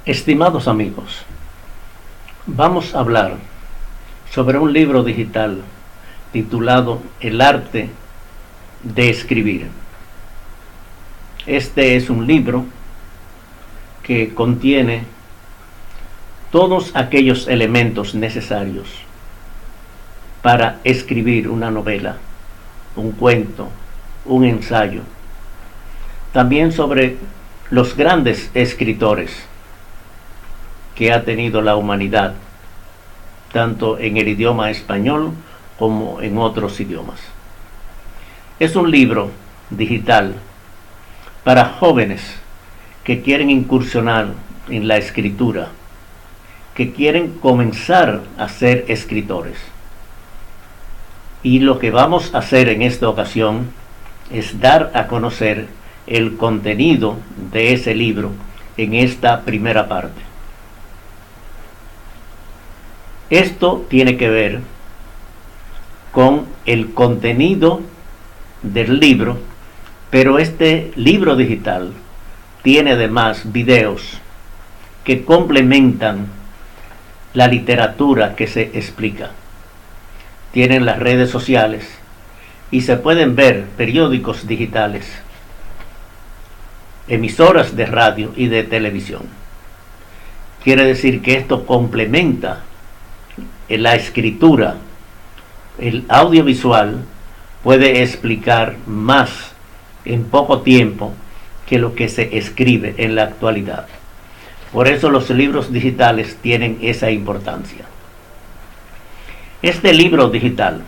Estimados amigos, vamos a hablar sobre un libro digital titulado El arte de escribir. Este es un libro que contiene todos aquellos elementos necesarios para escribir una novela, un cuento, un ensayo. También sobre los grandes escritores que ha tenido la humanidad, tanto en el idioma español como en otros idiomas. Es un libro digital para jóvenes que quieren incursionar en la escritura, que quieren comenzar a ser escritores. Y lo que vamos a hacer en esta ocasión es dar a conocer el contenido de ese libro en esta primera parte. Esto tiene que ver con el contenido del libro, pero este libro digital tiene además videos que complementan la literatura que se explica. Tienen las redes sociales y se pueden ver periódicos digitales, emisoras de radio y de televisión. Quiere decir que esto complementa la escritura. El audiovisual puede explicar más en poco tiempo que lo que se escribe en la actualidad. Por eso los libros digitales tienen esa importancia. Este libro digital,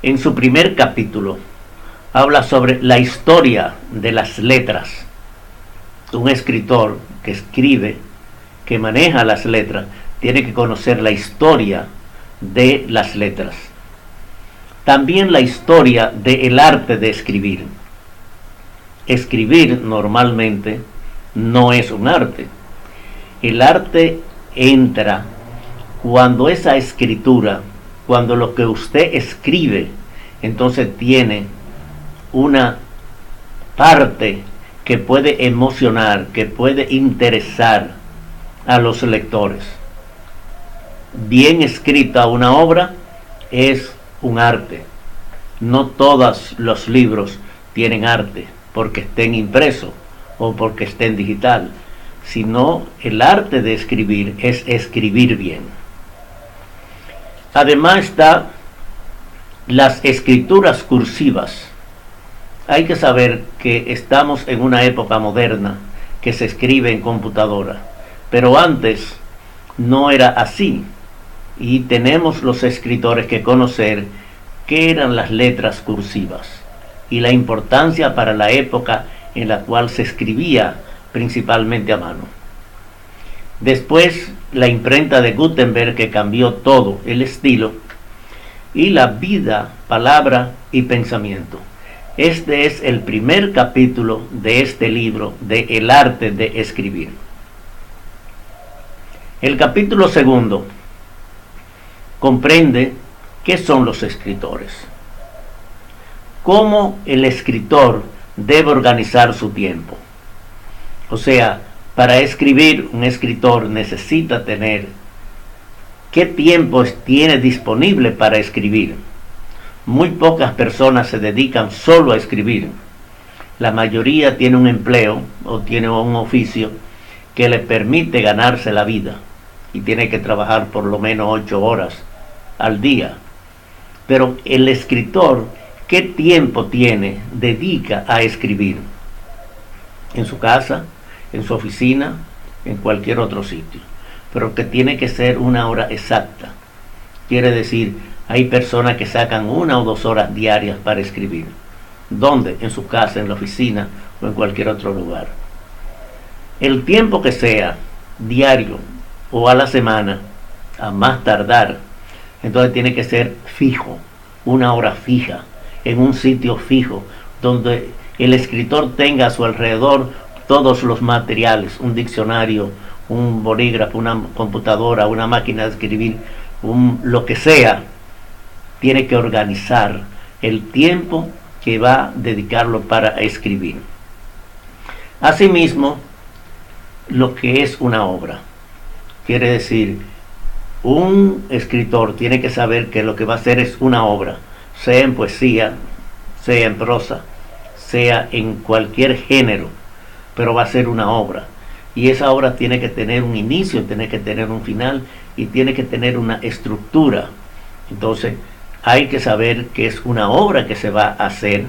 en su primer capítulo, habla sobre la historia de las letras. Un escritor que escribe, que maneja las letras, tiene que conocer la historia de las letras. También la historia del arte de escribir. Escribir normalmente no es un arte. El arte entra cuando esa escritura, cuando lo que usted escribe, entonces tiene una parte que puede emocionar, que puede interesar a los lectores. Bien escrita una obra es un arte. No todos los libros tienen arte porque estén impresos o porque estén digital, sino el arte de escribir es escribir bien. Además está las escrituras cursivas. Hay que saber que estamos en una época moderna que se escribe en computadora, pero antes no era así. Y tenemos los escritores que conocer qué eran las letras cursivas y la importancia para la época en la cual se escribía principalmente a mano. Después la imprenta de Gutenberg, que cambió todo el estilo, y la vida, palabra y pensamiento. Este es el primer capítulo de este libro de El arte de escribir. El capítulo segundo comprende qué son los escritores, cómo el escritor debe organizar su tiempo. O sea, para escribir, un escritor necesita tener qué tiempo tiene disponible para escribir. Muy pocas personas se dedican solo a escribir. La mayoría tiene un empleo o tiene un oficio que le permite ganarse la vida y tiene que trabajar por lo menos 8 horas al día. Pero el escritor, ¿qué tiempo dedica a escribir? En su casa, en su oficina, en cualquier otro sitio. Pero que tiene que ser una hora exacta. Quiere decir, hay personas que sacan 1 o 2 horas diarias para escribir. ¿Dónde? En su casa, en la oficina o en cualquier otro lugar. El tiempo que sea, diario o a la semana, a más tardar, entonces tiene que ser fijo, 1 hora fija, en un sitio fijo, donde el escritor tenga a su alrededor todos los materiales, un diccionario, un bolígrafo, una computadora, una máquina de escribir, lo que sea. Tiene que organizar el tiempo que va a dedicarlo para escribir. Asimismo, lo que es una obra. Quiere decir, un escritor tiene que saber que lo que va a hacer es una obra, sea en poesía, sea en prosa, sea en cualquier género, pero va a ser una obra. Y esa obra tiene que tener un inicio, tiene que tener un final y tiene que tener una estructura. Entonces, hay que saber que es una obra que se va a hacer,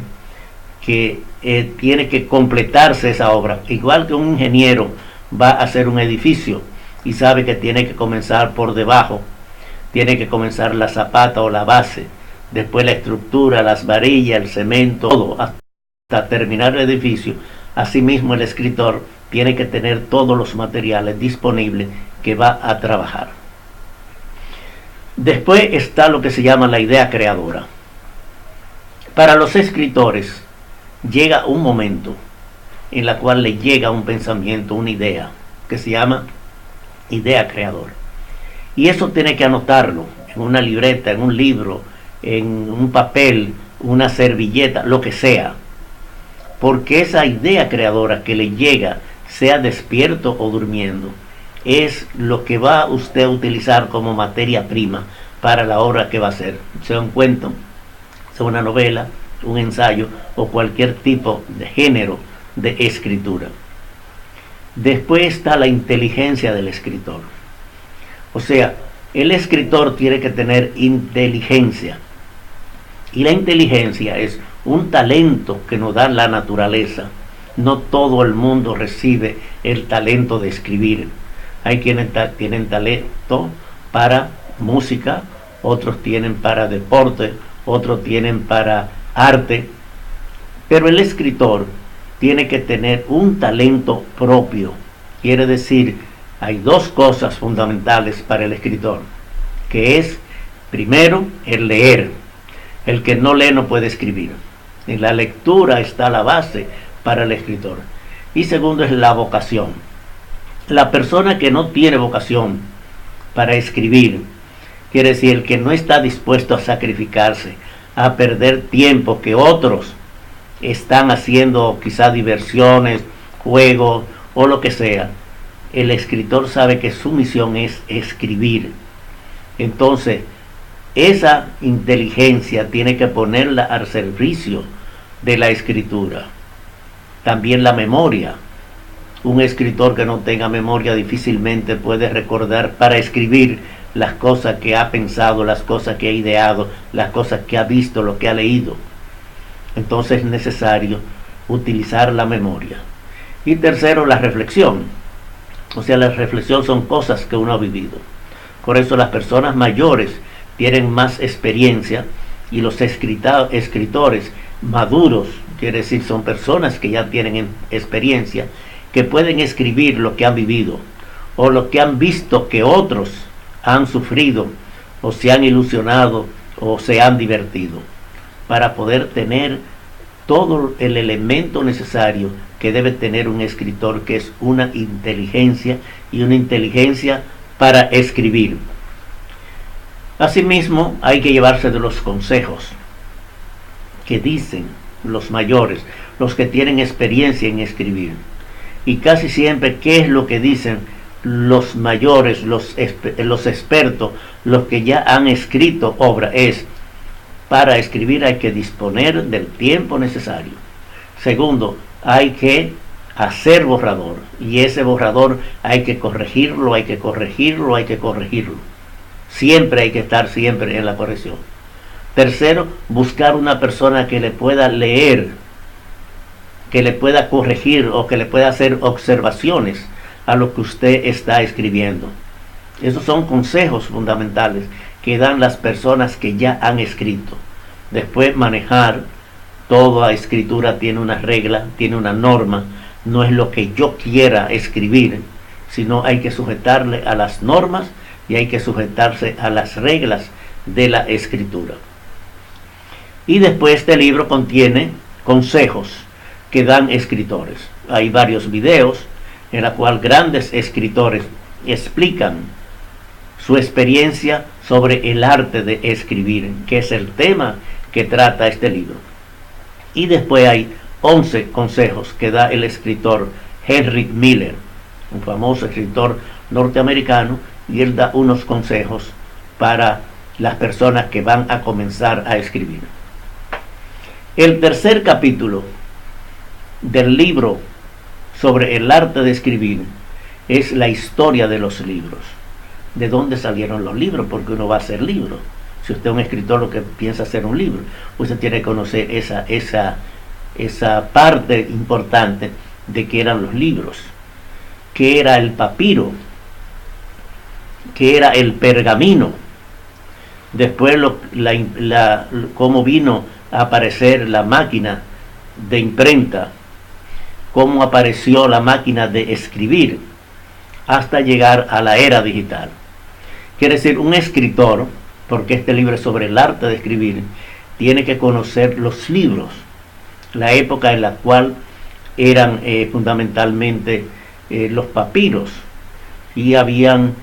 que tiene que completarse esa obra. Igual que un ingeniero va a hacer un edificio y sabe que tiene que comenzar por debajo, tiene que comenzar la zapata o la base, después la estructura, las varillas, el cemento, todo, hasta terminar el edificio. Asimismo, el escritor tiene que tener todos los materiales disponibles que va a trabajar. Después está lo que se llama la idea creadora. Para los escritores llega un momento en la cual le llega un pensamiento, una idea, que se llama idea creadora. Y eso tiene que anotarlo en una libreta, en un libro, en un papel, una servilleta, lo que sea. Porque esa idea creadora que le llega, sea despierto o durmiendo, es lo que va usted a utilizar como materia prima para la obra que va a hacer. Sea un cuento, sea una novela, un ensayo o cualquier tipo de género de escritura. Después está la inteligencia del escritor. O sea, el escritor tiene que tener inteligencia. Y la inteligencia es un talento que nos da la naturaleza. No todo el mundo recibe el talento de escribir. Hay quienes tienen talento para música, otros tienen para deporte, otros tienen para arte. Pero el escritor tiene que tener un talento propio. Quiere decir, hay dos cosas fundamentales para el escritor, que es, primero, el leer. El que no lee no puede escribir. En la lectura está la base para el escritor. Y segundo es la vocación. La persona que no tiene vocación para escribir, quiere decir, el que no está dispuesto a sacrificarse, a perder tiempo que otros están haciendo, quizá diversiones, juegos o lo que sea. El escritor sabe que su misión es escribir. Entonces, esa inteligencia tiene que ponerla al servicio de la escritura. También la memoria. Un escritor que no tenga memoria difícilmente puede recordar para escribir las cosas que ha pensado, las cosas que ha ideado, las cosas que ha visto, lo que ha leído. Entonces es necesario utilizar la memoria. Y tercero, la reflexión. O sea, la reflexión son cosas que uno ha vivido. Por eso las personas mayores tienen más experiencia y los escritores maduros, quiere decir, son personas que ya tienen experiencia, que pueden escribir lo que han vivido o lo que han visto que otros han sufrido o se han ilusionado o se han divertido, para poder tener todo el elemento necesario que debe tener un escritor, que es una inteligencia, y una inteligencia para escribir. Asimismo, hay que llevarse de los consejos que dicen los mayores, los que tienen experiencia en escribir. Y casi siempre, ¿qué es lo que dicen los mayores, los expertos, los que ya han escrito obra? Es, para escribir hay que disponer del tiempo necesario. Segundo, hay que hacer borrador, y ese borrador hay que corregirlo, hay que corregirlo, hay que corregirlo. Siempre hay que estar siempre en la corrección. Tercero, buscar una persona que le pueda leer, que le pueda corregir o que le pueda hacer observaciones a lo que usted está escribiendo. Esos son consejos fundamentales que dan las personas que ya han escrito. Después, manejar. Toda escritura tiene una regla, tiene una norma. No es lo que yo quiera escribir, sino hay que sujetarle a las normas y hay que sujetarse a las reglas de la escritura. Y después este libro contiene consejos que dan escritores. Hay varios videos en los cuales grandes escritores explican su experiencia sobre el arte de escribir, que es el tema que trata este libro. Y después hay 11 consejos que da el escritor Henry Miller. un famoso escritor norteamericano, y él da unos consejos para las personas que van a comenzar a escribir. El tercer capítulo del libro sobre el arte de escribir es la historia de los libros. ¿De dónde salieron los libros? Porque uno va a hacer libros. Si usted es un escritor lo que piensa hacer un libro, usted tiene que conocer esa parte importante de qué eran los libros, qué era el papiro, qué era el pergamino, después cómo vino a aparecer la máquina de imprenta, cómo apareció la máquina de escribir, hasta llegar a la era digital. Quiere decir, un escritor, porque este libro es sobre el arte de escribir, tiene que conocer los libros, la época en la cual eran fundamentalmente los papiros, y habían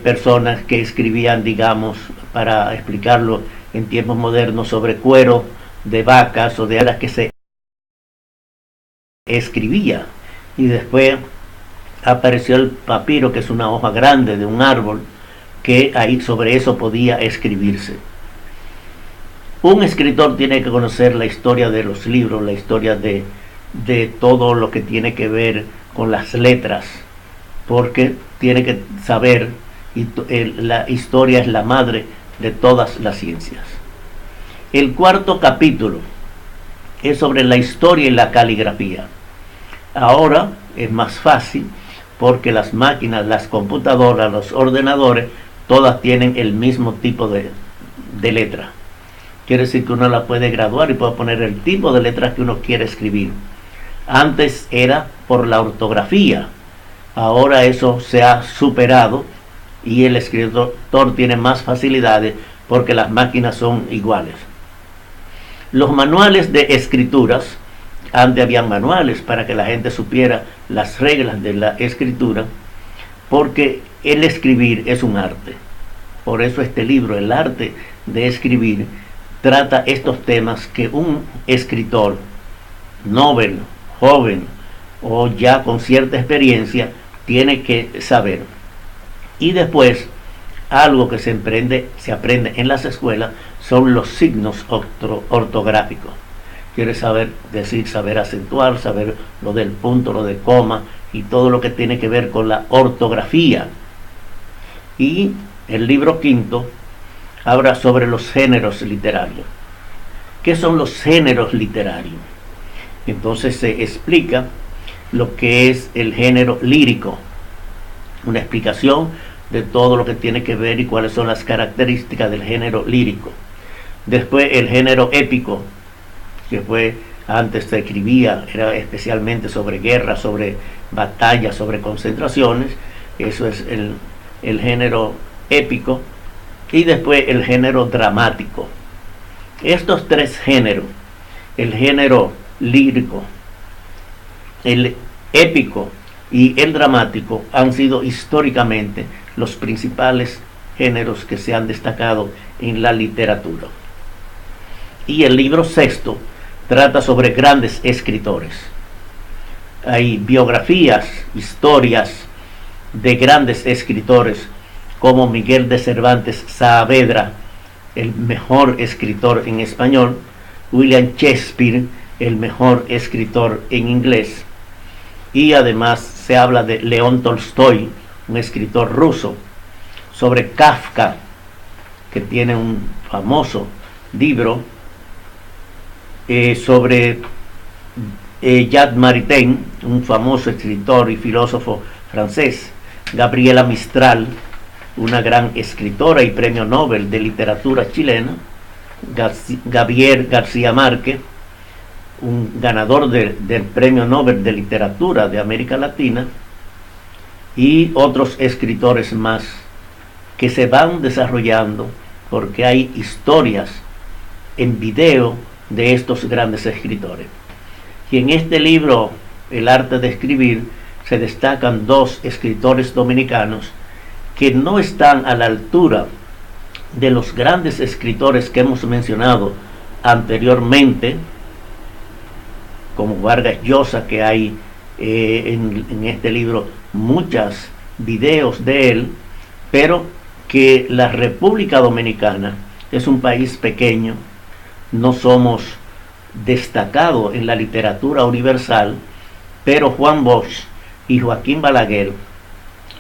personas que escribían, digamos, para explicarlo en tiempos modernos, sobre cuero de vacas o de las que se escribía, y después apareció el papiro, que es una hoja grande de un árbol, que ahí sobre eso podía escribirse. Un escritor tiene que conocer la historia de los libros, la historia de todo lo que tiene que ver con las letras, porque tiene que saber, y la historia es la madre de todas las ciencias. El cuarto capítulo es sobre la historia y la caligrafía. Ahora es más fácil porque las máquinas, las computadoras, los ordenadores, todas tienen el mismo tipo de letra. Quiere decir que uno la puede graduar y puede poner el tipo de letra que uno quiere escribir. Antes era por la ortografía, ahora eso se ha superado y el escritor tiene más facilidades porque las máquinas son iguales. Los manuales de escrituras, antes habían manuales para que la gente supiera las reglas de la escritura, porque el escribir es un arte. Por eso este libro, El arte de escribir, trata estos temas que un escritor novel, joven o ya con cierta experiencia tiene que saber. Y después, algo que se aprende en las escuelas son los signos ortográficos. Quiere saber acentuar, saber lo del punto, lo de coma y todo lo que tiene que ver con la ortografía. Y el libro quinto habla sobre los géneros literarios. ¿Qué son los géneros literarios? Entonces se explica lo que es el género lírico, una explicación de todo lo que tiene que ver y cuáles son las características del género lírico. Después el género épico, que antes se escribía, era especialmente sobre guerra, sobre batallas, sobre concentraciones. Eso es el género épico. Y después el género dramático. Estos tres géneros, el género lírico, el épico y el dramático, han sido históricamente los principales géneros que se han destacado en la literatura. Y el libro sexto trata sobre grandes escritores. Hay biografías, historias de grandes escritores como Miguel de Cervantes Saavedra, el mejor escritor en español, William Shakespeare, el mejor escritor en inglés, y además se habla de León Tolstoy, un escritor ruso, sobre Kafka, que tiene un famoso libro, sobre Jacques Maritain, un famoso escritor y filósofo francés, Gabriela Mistral, una gran escritora y premio Nobel de literatura chilena, Gabriel García Márquez, un ganador del premio Nobel de literatura de América Latina, y otros escritores más que se van desarrollando porque hay historias en video de estos grandes escritores. Y en este libro, El arte de escribir, se destacan dos escritores dominicanos que no están a la altura de los grandes escritores que hemos mencionado anteriormente, como Vargas Llosa, que hay en este libro muchos videos de él, pero que la República Dominicana es un país pequeño, no somos destacados en la literatura universal, pero Juan Bosch y Joaquín Balaguer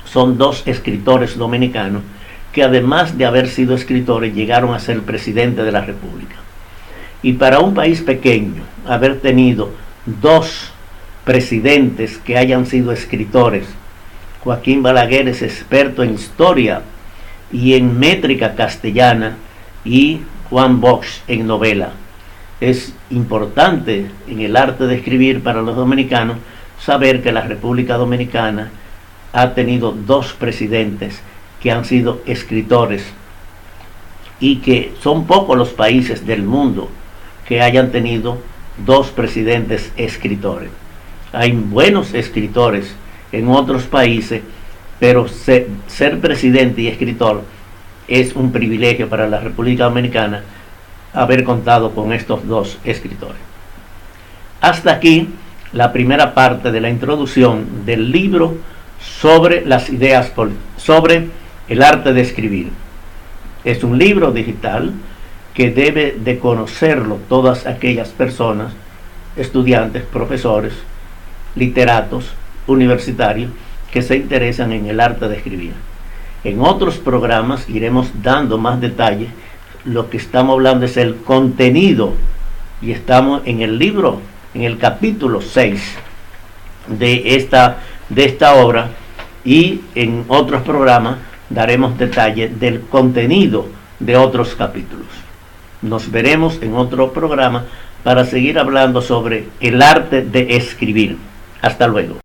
son dos escritores dominicanos que, además de haber sido escritores, llegaron a ser presidente de la República. Y para un país pequeño, haber tenido dos presidentes que hayan sido escritores, Joaquín Balaguer es experto en historia y en métrica castellana, y Juan Bosch en novela. Es importante en el arte de escribir para los dominicanos saber que la República Dominicana ha tenido dos presidentes que han sido escritores, y que son pocos los países del mundo que hayan tenido dos presidentes escritores. Hay buenos escritores en otros países, pero ser presidente y escritor es un privilegio para la República Dominicana, haber contado con estos dos escritores. Hasta aquí la primera parte de la introducción del libro sobre las ideas, sobre el arte de escribir. Es un libro digital que debe de conocerlo todas aquellas personas, estudiantes, profesores, literatos, universitarios, que se interesan en el arte de escribir. En otros programas iremos dando más detalles. Lo que estamos hablando es el contenido, y estamos en el libro, en el capítulo 6 de esta obra, y en otros programas daremos detalles del contenido de otros capítulos. Nos veremos en otro programa para seguir hablando sobre el arte de escribir. Hasta luego.